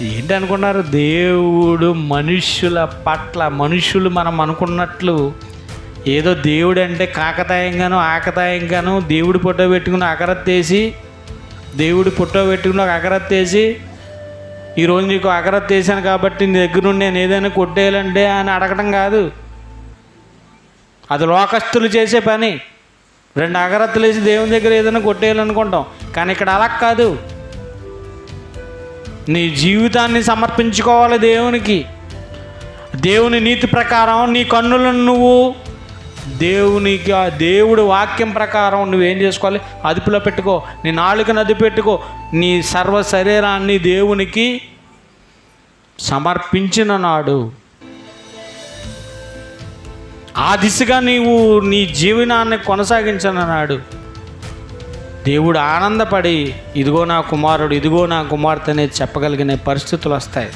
ఏంటనుకున్నారు? దేవుడు మనుష్యుల పట్ల, మనుషులు మనం అనుకున్నట్లు ఏదో దేవుడు అంటే ఆకతాయంగాను దేవుడి ఫోటో పెట్టుకుని అగరత్తేసి, దేవుడి ఫోటో పెట్టుకుని ఒక అగరత్తేసి, ఈరోజు నీకు అగరత్తు వేసాను కాబట్టి నీ దగ్గర నుండి నేను ఏదైనా కొట్టేయాలంటే అని అడగటం కాదు. అది లోకస్తులు చేసే పని. 2 అగరత్తులు వేసి దేవుని దగ్గర ఏదైనా కొట్టేయాలనుకుంటాం. కానీ ఇక్కడ అలా కాదు. నీ జీవితాన్ని సమర్పించుకోవాలి దేవునికి. దేవుని నీతి ప్రకారం నీ కన్నులను నువ్వు దేవునికి, దేవుడి వాక్యం ప్రకారం నువ్వేం చేసుకోవాలి? అదుపులో పెట్టుకో. నీ నాలుకను అదుపు పెట్టుకో. నీ సర్వ శరీరాన్ని దేవునికి సమర్పించిన నాడు, ఆ దిశగా నీవు నీ జీవనాన్ని కొనసాగించిన నాడు దేవుడు ఆనందపడి, ఇదిగో నా కుమారుడు, ఇదిగో నా కుమార్తె అనేది చెప్పగలిగిన పరిస్థితులు వస్తాయి.